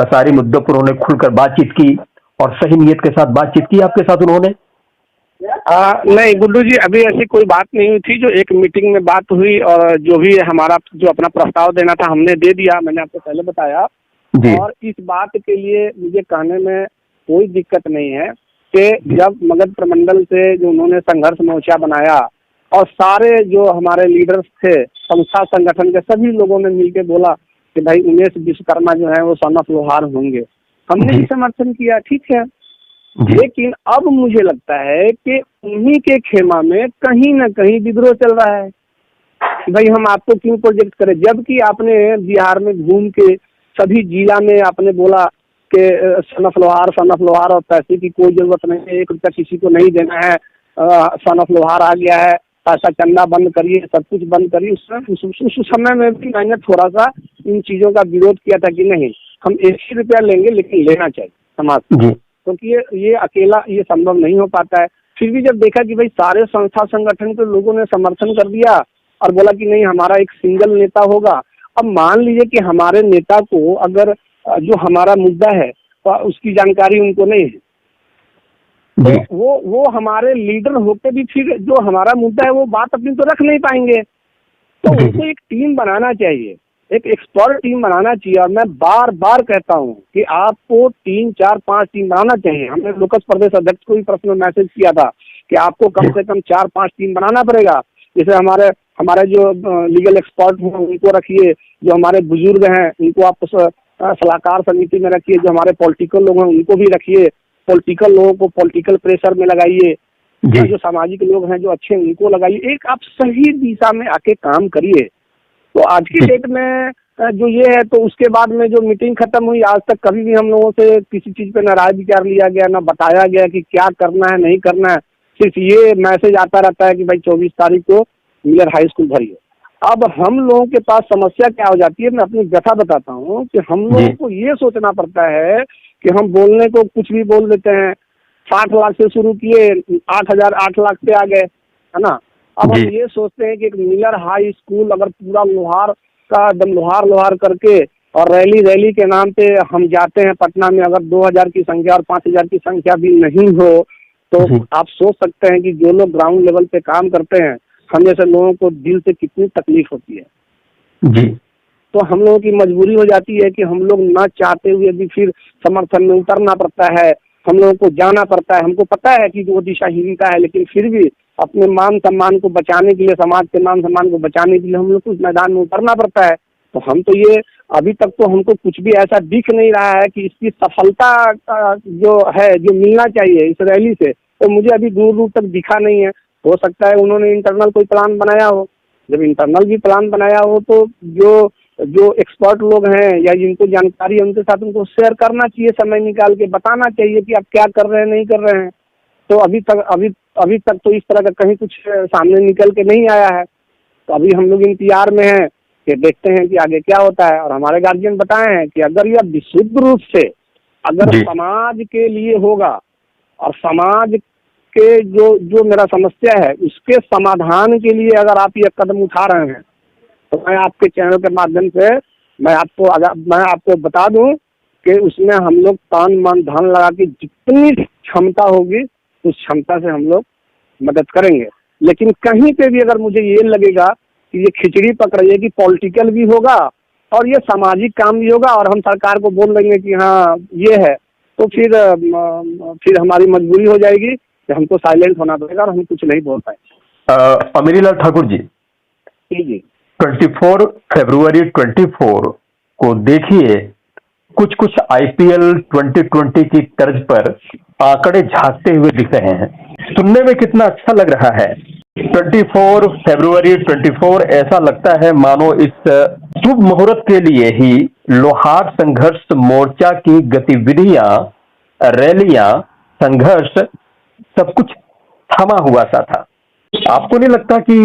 सारे मुद्दों पर उन्होंने खुलकर बातचीत की और सही नीयत के साथ बातचीत की आपके साथ उन्होंने? नहीं गुड्डू जी, अभी ऐसी कोई बात नहीं हुई थी। जो एक मीटिंग में बात हुई और जो भी हमारा जो अपना प्रस्ताव देना था हमने दे दिया, मैंने आपको पहले बताया। और इस बात के लिए मुझे कहने में कोई दिक्कत नहीं है कि जब मगध प्रमंडल से जो उन्होंने संघर्ष मोर्चा बनाया और सारे जो हमारे लीडर्स थे संस्था संगठन के सभी लोगों ने मिलकर बोला कि भाई उमेश विश्वकर्मा जो है वो सन ऑफ लोहार होंगे, हमने भी समर्थन किया, ठीक है। लेकिन अब मुझे लगता है कि उन्हीं के खेमा में कहीं ना कहीं विद्रोह चल रहा है कि भाई हम आपको क्यों प्रोजेक्ट करें, जबकि आपने बिहार में घूम के सभी जिला में आपने बोला कि सन ऑफ लोहार और पैसे की कोई जरूरत नहीं है, 1 रुपया किसी को नहीं देना है, सन ऑफ लोहार आ गया है, पैसा चंदा बंद करिए, सब कुछ बंद करिए। उस समय में भी मैंने थोड़ा सा इन चीजों का विरोध किया था कि नहीं, हम 1 ही रुपया लेंगे लेकिन लेना चाहिए समाज से, क्योंकि ये अकेला ये संभव नहीं हो पाता है। फिर भी जब देखा कि भाई सारे संस्था संगठन के लोगों ने समर्थन कर दिया और बोला कि नहीं हमारा एक सिंगल नेता होगा। अब मान लीजिए कि हमारे नेता को अगर जो हमारा मुद्दा है तो उसकी जानकारी उनको नहीं है, तो वो हमारे लीडर होते भी फिर जो हमारा मुद्दा है वो बात अपनी तो रख नहीं पाएंगे। तो उनको एक टीम बनाना चाहिए, एक एक्सपर्ट टीम बनाना चाहिए। और मैं बार बार कहता हूँ कि आपको 3, 4, 5 टीम बनाना चाहिए। हमने लोकस प्रदेश अध्यक्ष को भी पर्सनल मैसेज किया था कि आपको कम से कम 4-5 टीम बनाना पड़ेगा। जैसे हमारे जो लीगल एक्सपर्ट हैं उनको रखिए, जो हमारे बुजुर्ग हैं उनको आप सलाहकार समिति में रखिए, जो हमारे पॉलिटिकल लोग हैं उनको भी रखिए, पॉलिटिकल लोगों को पॉलिटिकल प्रेशर में लगाइए, जो सामाजिक लोग हैं जो अच्छे उनको लगाइए। एक आप सही दिशा में आके काम करिए। तो आज की डेट में जो ये है, तो उसके बाद में जो मीटिंग खत्म हुई, आज तक कभी भी हम लोगों से किसी चीज पे न राय विचार लिया गया, न बताया गया कि क्या करना है नहीं करना है। सिर्फ ये मैसेज आता रहता है कि भाई 24 तारीख को मिलर हाई स्कूल भरिए। अब हम लोगों के पास समस्या क्या हो जाती है, मैं अपनी व्यथा बताता हूँ कि हम लोगों को ये सोचना पड़ता है कि हम बोलने को कुछ भी बोल देते हैं। 60 लाख से शुरू किए, 8 लाख पे आ गए, है ना। अब हम ये सोचते हैं कि एक मिलर हाई स्कूल अगर पूरा लोहार का एकदम लोहार करके और रैली के नाम पे हम जाते हैं पटना में, अगर 2000 की संख्या और 5000 की संख्या भी नहीं हो तो आप सोच सकते हैं कि जो लोग ग्राउंड लेवल पे काम करते हैं, हम जैसे लोगों को दिल से कितनी तकलीफ होती है जी। तो हम लोगों की मजबूरी हो जाती है कि हम लोग ना चाहते हुए भी फिर समर्थन में उतरना पड़ता है, हम लोगों को जाना पड़ता है। हमको पता है कि वो दिशाहीनता है, लेकिन फिर भी अपने मान सम्मान को बचाने के लिए, समाज के मान सम्मान को बचाने के लिए हम लोग को उस मैदान में उतरना पड़ता है। तो हम तो ये अभी तक तो हमको कुछ भी ऐसा दिख नहीं रहा है कि इसकी सफलता जो है, जो मिलना चाहिए इस रैली से, तो मुझे अभी दूर तक दिखा नहीं है। हो सकता है उन्होंने इंटरनल कोई प्लान बनाया हो। जब इंटरनल भी प्लान बनाया हो तो जो एक्सपर्ट लोग हैं या जिनको जानकारी है उनके साथ उनको शेयर करना चाहिए, समय निकाल के बताना चाहिए कि आप क्या कर रहे हैं नहीं कर रहे हैं। तो अभी तक तो इस तरह का कहीं कुछ सामने निकल के नहीं आया है। तो अभी हम लोग इंतजार में हैं कि देखते हैं कि आगे क्या होता है। और हमारे गार्जियन बताए हैं कि अगर यह विशुद्ध रूप से अगर समाज के लिए होगा और समाज के जो मेरा समस्या है उसके समाधान के लिए अगर आप ये कदम उठा रहे हैं, तो मैं आपके चैनल के माध्यम से मैं आपको बता दूं कि उसमें हम लोग तन मन धन लगा के जितनी क्षमता होगी उस क्षमता से हम लोग मदद करेंगे। लेकिन कहीं पे भी अगर मुझे ये लगेगा कि ये खिचड़ी पक रही है कि पॉलिटिकल भी होगा और ये सामाजिक काम भी होगा और हम सरकार को बोल देंगे कि हाँ ये है, तो फिर हमारी मजबूरी हो जाएगी कि हमको साइलेंट होना पड़ेगा और हम कुछ नहीं बोल पाएंगे। अमीरीलाल ठाकुर जी, जी 24 फरवरी 24 को देखिए, कुछ कुछ आईपीएल 2020 की तर्ज पर आंकड़े झांकते हुए दिख रहे हैं। सुनने में कितना अच्छा लग रहा है। 24 फरवरी 24 ऐसा लगता है मानो इस शुभ मुहूर्त के लिए ही लोहार संघर्ष मोर्चा की गतिविधियां, रैलियां, संघर्ष सब कुछ थमा हुआ सा था। आपको नहीं लगता कि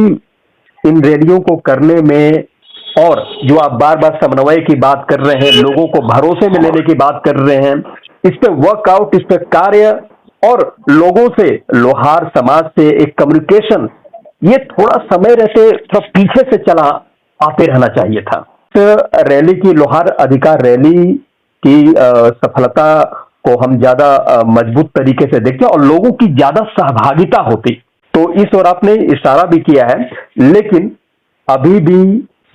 इन रैलियों को करने में, और जो आप बार बार समन्वय की बात कर रहे हैं, लोगों को भरोसे में लेने की बात कर रहे हैं, इस पे वर्कआउट, इस पे कार्य और लोगों से, लोहार समाज से एक कम्युनिकेशन, ये थोड़ा समय रहते थोड़ा पीछे से चला आते रहना चाहिए था। तो रैली की, लोहार अधिकार रैली की सफलता को हम ज्यादा मजबूत तरीके से देखते और लोगों की ज्यादा सहभागिता होती, तो इस ओर आपने इशारा भी किया है। लेकिन अभी भी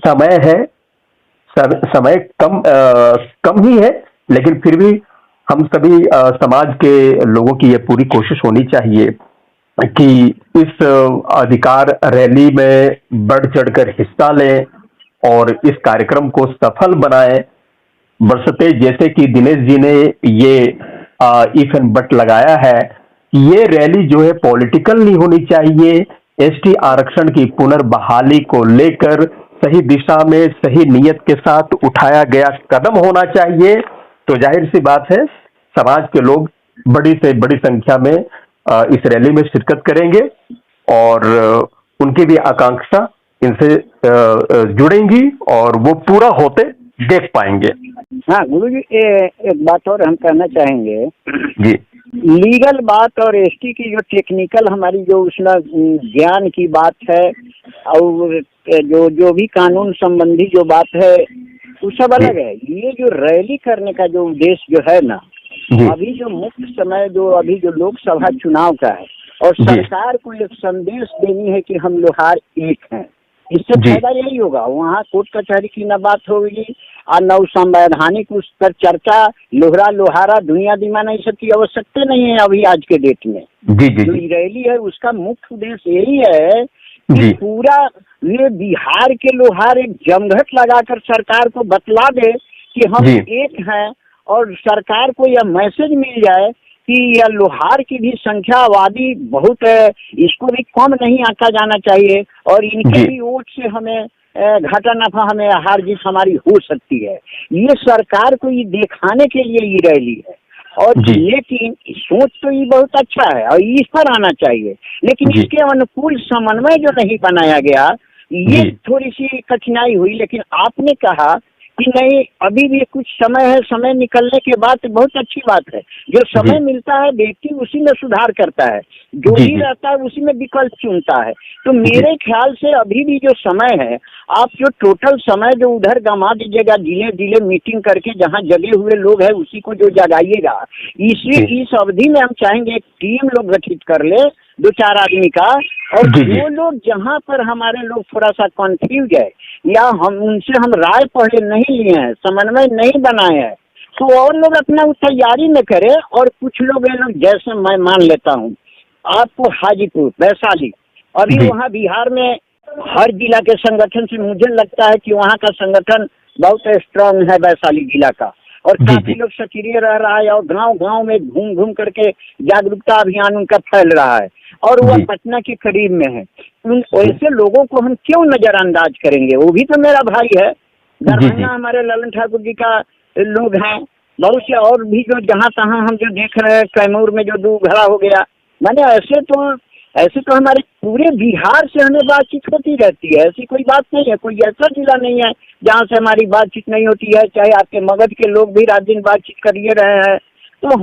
समय है, समय कम ही है, लेकिन फिर भी हम सभी समाज के लोगों की ये पूरी कोशिश होनी चाहिए कि इस अधिकार रैली में बढ़ चढ़कर हिस्सा लें और इस कार्यक्रम को सफल बनाएं। बरसते जैसे कि दिनेश जी ने ये इफ एंड बट लगाया है, ये रैली जो है पॉलिटिकल नहीं होनी चाहिए, एसटी आरक्षण की पुनर्बहाली को लेकर सही दिशा में, सही नियत के साथ उठाया गया कदम होना चाहिए। तो जाहिर सी बात है, समाज के लोग बड़ी से बड़ी संख्या में इस रैली में शिरकत करेंगे और उनकी भी आकांक्षा इनसे जुड़ेंगी और वो पूरा होते देख पाएंगे। हाँ गुरुजी, एक बात और हम कहना चाहेंगे जी। लीगल बात और एसटी की जो टेक्निकल हमारी जो उसमें ज्ञान की बात है और जो भी कानून संबंधी जो बात है वो सब अलग है। ये जो रैली करने का जो उद्देश्य जो है ना, अभी जो मुख्य समय जो अभी जो लोकसभा चुनाव का है और सरकार को एक संदेश देनी है कि हम लोहार एक हैं। इससे फायदा यही होगा, वहाँ कोर्ट कचहरी की न बात होगी और न संवैधानिक उस पर चर्चा, लोहरा लोहारा दुनिया दीवाना ये सब की आवश्यकता नहीं है अभी आज के डेट में। जो रैली है उसका मुख्य उद्देश्य यही है कि पूरा ये बिहार के लोहार एक जमघट लगाकर सरकार को बतला दे कि हम एक हैं और सरकार को यह मैसेज मिल जाए कि यह लोहार की भी संख्या आबादी बहुत है, इसको भी कम नहीं आंका जाना चाहिए और इनके भी वोट से हमें घाटा नफा, हमें हार जीत हमारी हो सकती है। ये सरकार को ये दिखाने के लिए ये रैली है। और लेकिन सोच तो ये बहुत अच्छा है और इस पर आना चाहिए, लेकिन इसके अनुकूल समन्वय जो नहीं बनाया गया, ये थोड़ी सी कठिनाई हुई। लेकिन आपने कहा कि नहीं, अभी भी कुछ समय है, समय निकलने के बाद बहुत अच्छी बात है। जो समय मिलता है व्यक्ति उसी में सुधार करता है, जो भी रहता है उसी में विकल्प चुनता है। तो मेरे ख्याल से अभी भी जो समय है, आप जो टोटल समय जो उधर गंवा दीजिएगा, जिले जिले मीटिंग करके जहाँ जगे हुए लोग हैं उसी को जो जगाइएगा। इस अवधि में हम चाहेंगे एक टीम लोग गठित कर ले 2-4 आदमी का, और जो लोग जहाँ पर हमारे लोग थोड़ा सा कंफ्यूज है या हम उनसे हम राय पहले नहीं लिए हैं, समन्वय नहीं बनाए हैं, तो और लोग अपना तैयारी में करें। और कुछ लोग जैसे मैं मान लेता हूँ आपको हाजीपुर, वैशाली, अभी वहाँ बिहार में हर जिला के संगठन से मुझे लगता है कि वहाँ का संगठन बहुत स्ट्रांग है वैशाली जिला का, और काफी लोग सक्रिय रह रहा है और गांव गांव में घूम घूम करके जागरूकता अभियान उनका फैल रहा है और वह पटना के करीब में है। उन ऐसे लोगों को हम क्यों नजरअंदाज करेंगे? वो भी तो मेरा भाई है। दरभंगा हमारे ललन ठाकुर जी का लोग हैं, बहुत से और भी जो जहाँ तहाँ हम जो देख रहे हैं, कैमूर में जो दूघड़ा हो गया, माने ऐसे तो हमारे पूरे बिहार से हमें बातचीत होती रहती है। ऐसी कोई बात नहीं है, कोई ऐसा जिला नहीं है जहाँ से हमारी बातचीत नहीं होती है। चाहे आपके मगध के लोग भी रात दिन बातचीत करिए रहे हैं। तो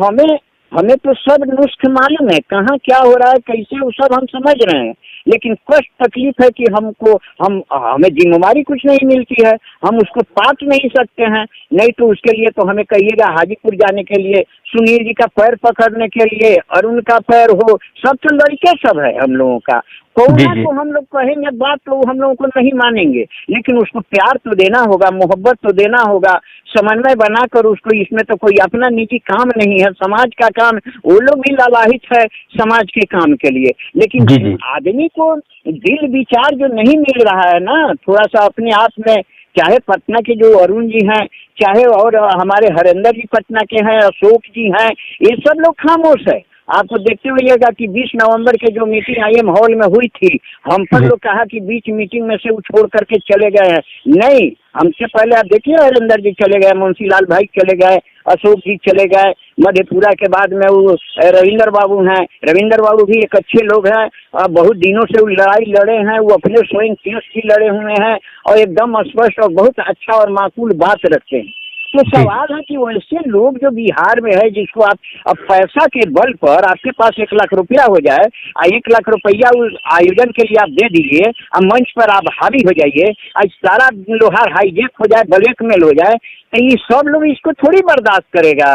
हमें तो सब नुस्ख मालूम है, कहाँ क्या हो रहा है, कैसे, वो सब हम समझ रहे हैं। लेकिन कष्ट तकलीफ है कि हमें जिम्मेवारी कुछ नहीं मिलती है, हम उसको पाट नहीं सकते हैं। नहीं तो उसके लिए तो हमें कहिएगा हाजीपुर जाने के लिए, सुनील जी का पैर पकड़ने के लिए, अरुण का पैर हो, सब तो लड़के सब है हम लोगों का। कोरोना को हम लोग कहेंगे बात तो हम लोगों को नहीं मानेंगे, लेकिन उसको प्यार तो देना होगा, मोहब्बत तो देना होगा, समन्वय बनाकर उसको। इसमें तो कोई अपना निजी काम नहीं है, समाज का काम। वो लोग भी लालायित है समाज के काम के लिए, लेकिन आदमी को दिल विचार जो नहीं मिल रहा है ना, थोड़ा सा अपने आप में, चाहे पटना के जो अरुण जी हैं, चाहे और हमारे हरेंद्र जी पटना के हैं, अशोक जी हैं, ये सब लोग खामोश है। आपको देखते हुएगा कि 20 नवंबर के जो मीटिंग IM हॉल में हुई थी, हम पर लोग कहा कि बीच मीटिंग में से वो छोड़ करके चले गए हैं। नहीं, हमसे पहले आप देखिए हरिंदर जी चले गए, मुंशीलाल भाई चले गए, अशोक जी चले गए, मधेपुरा के बाद में वो रविंदर बाबू हैं। रविंदर बाबू भी एक अच्छे लोग हैं, बहुत दिनों से वो लड़ाई लड़े हैं, वो अपने स्वयं केस की लड़े हुए हैं और एकदम स्पष्ट और बहुत अच्छा और माकूल बात रखते हैं। तो सवाल है कि वैसे लोग जो बिहार में है, जिसको आप अब पैसा के बल पर आपके पास 1 लाख रुपया हो जाए, 1 लाख रुपया उस आयोजन के लिए आप दे दीजिए, अब मंच पर आप हावी हो जाइए, आज सारा लोहार हाईजेक हो जाए, ब्लैकमेल हो जाए, तो ये सब लोग इसको थोड़ी बर्दाश्त करेगा।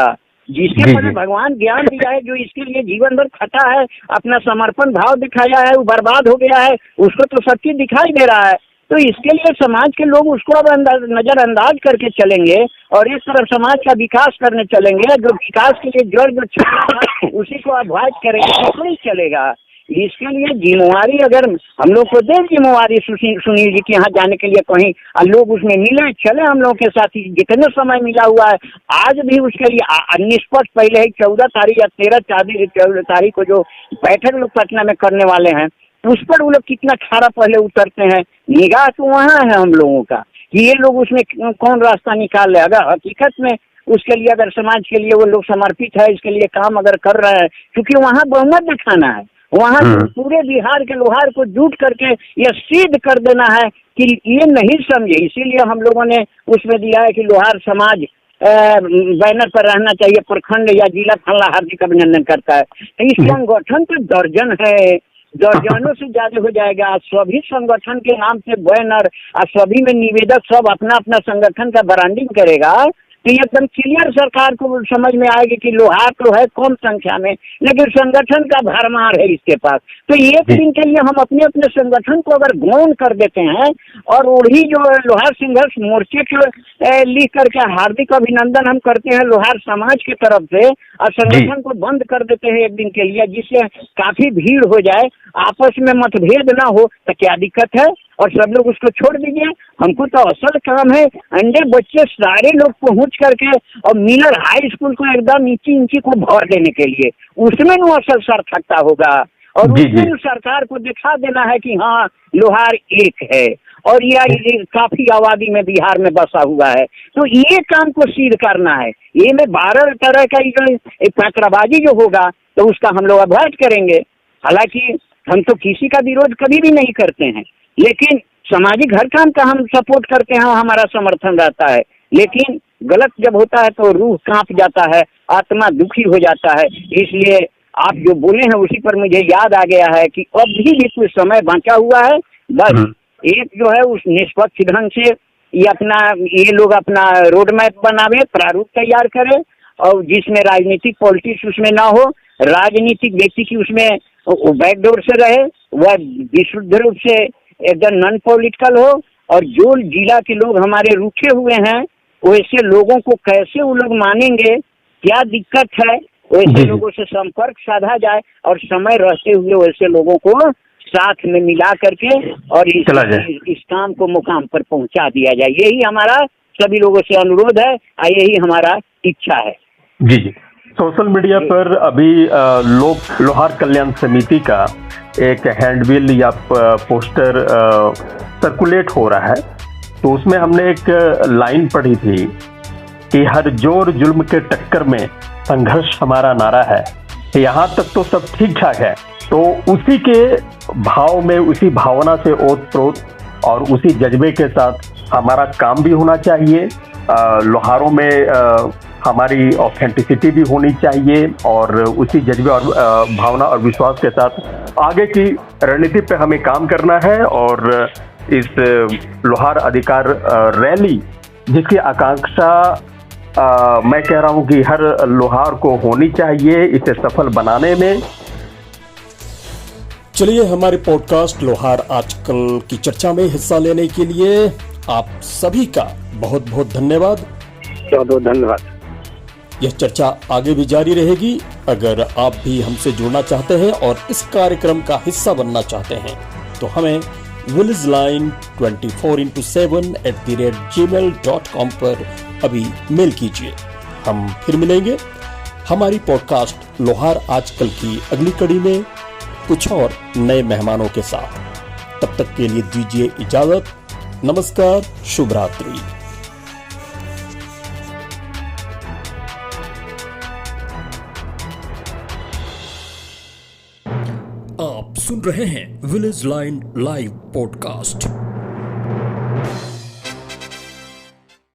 जिसके पर भगवान ज्ञान दिया है, जो इसके लिए जीवन भर खटा है, अपना समर्पण भाव दिखाया है, वो बर्बाद हो गया है, उसको तो सच्ची दिखाई दे रहा है। तो इसके लिए समाज के लोग उसको अब नजरअंदाज करके चलेंगे और इस तरफ समाज का विकास करने चलेंगे। जो विकास के लिए जड़ जो चलेगा उसी को अवॉइड करेंगे, तो नहीं चलेगा। इसके लिए जिम्मेवारी अगर हम लोग को दे, जिम्मेवारी सुनील जी के यहाँ जाने के लिए कहीं, लोग उसमें मिले, चले हम लोग के साथ ही जितने समय मिला हुआ है, आज भी उसके लिए निष्पक्ष पहले ही 14 तारीख या 13 तारीख को जो बैठक लोग पटना में करने वाले हैं, उस पर वो लोग कितना खारा पहले उतरते हैं। निगाह तो वहाँ है हम लोगों का कि ये लोग उसमें कौन रास्ता निकाल ले। अगर हकीकत में उसके लिए अगर समाज के लिए वो लोग समर्पित है, इसके लिए काम अगर कर रहे हैं, क्योंकि वहाँ बहुमत दिखाना है, वहाँ पूरे बिहार के लोहार को जुट करके ये सिद्ध कर देना है कि ये नहीं समझे। इसीलिए हम लोगों ने उसमें दिया है कि लोहार समाज बैनर पर रहना चाहिए, प्रखंड या जिला फल्ला हार्दिक अभिनंदन करता है। तो इस संगठन तो दर्जन है, दर्जनों से ज्यादा हो जाएगा। सभी संगठन के नाम से बैनर और सभी में निवेदक सब अपना अपना संगठन का ब्रांडिंग करेगा, तो एकदम क्लियर सरकार को समझ में आएगी कि लोहार तो है कम संख्या में, लेकिन संगठन का भरमार है इसके पास। तो एक दिन के लिए हम अपने अपने संगठन को अगर गौन कर देते हैं और वही जो लोहार संघर्ष मोर्चे के लिख करके हार्दिक अभिनंदन हम करते हैं लोहार समाज की तरफ से, और संगठन को बंद कर देते हैं एक दिन के लिए, जिससे काफी भीड़ हो जाए, आपस में मतभेद ना हो, तो क्या दिक्कत है? और सब लोग उसको छोड़ दीजिए। हमको तो असल काम है अंडे बच्चे सारे लोग पहुंच करके और मिलर हाई स्कूल को एकदम इंची को भर देने के लिए, उसमें वो असल सार्थकता होगा और उसमें सरकार को दिखा देना है कि हाँ लोहार एक है और यह काफी आबादी में बिहार में बसा हुआ है। तो ये काम को सिद्ध करना है। ये में 12 तरह का जो पैकराबाजी जो होगा तो उसका हम लोग अवॉइड करेंगे। हालांकि हम तो किसी का विरोध कभी भी नहीं करते हैं, लेकिन सामाजिक हर काम का हम सपोर्ट करते हैं, हमारा समर्थन रहता है। लेकिन गलत जब होता है तो रूह कांप जाता है, आत्मा दुखी हो जाता है। इसलिए आप जो बोले हैं उसी पर मुझे याद आ गया है कि अभी भी कुछ समय बचा हुआ है। बस एक जो है उस निष्पक्ष ढंग से ये लोग अपना रोड मैप बनावे, प्रारूप तैयार करें और जिसमें राजनीतिक पॉलिटिक्स उसमें ना हो, राजनीतिक व्यक्ति की उसमें बैकडोर से रहे, वह विशुद्ध रूप से एकदम नॉन पॉलिटिकल हो। और जो जिला के लोग हमारे रुके हुए हैं वैसे लोगों को कैसे वो लोग मानेंगे, क्या दिक्कत है, वैसे लोगों से संपर्क साधा जाए और समय रहते हुए वैसे लोगों को साथ में मिला करके और इस काम को मुकाम पर पहुंचा दिया जाए। यही हमारा सभी लोगों से अनुरोध है और यही हमारा इच्छा है। जी। सोशल मीडिया पर अभी लोहार कल्याण समिति का एक हैंडबिल या पोस्टर सर्कुलेट हो रहा है, तो उसमें हमने एक लाइन पढ़ी थी कि हर जोर जुल्म के टक्कर में संघर्ष हमारा नारा है। यहाँ तक तो सब ठीक ठाक है, तो उसी के भाव में, उसी भावना से ओतप्रोत और उसी जज्बे के साथ हमारा काम भी होना चाहिए। लोहारों में हमारी ऑथेंटिसिटी भी होनी चाहिए और उसी जज्बे और भावना और विश्वास के साथ आगे की रणनीति पे हमें काम करना है। और इस लोहार अधिकार रैली जिसकी आकांक्षा मैं कह रहा हूं कि हर लोहार को होनी चाहिए, इसे सफल बनाने में चलिए, हमारे पॉडकास्ट लोहार आजकल की चर्चा में हिस्सा लेने के लिए आप सभी का बहुत बहुत धन्यवाद। बहुत बहुत धन्यवाद। यह चर्चा आगे भी जारी रहेगी। अगर आप भी हमसे जुड़ना चाहते हैं और इस कार्यक्रम का हिस्सा बनना चाहते हैं तो हमें villagelion24x7@gmail.com पर अभी मेल कीजिए। हम फिर मिलेंगे हमारी पॉडकास्ट लोहार आजकल की अगली कड़ी में कुछ और नए मेहमानों के साथ। तब तक के लिए दीजिए इजाजत। नमस्कार, शुभ रात्रि। आप सुन रहे हैं विलेज लाइन लाइव पॉडकास्ट।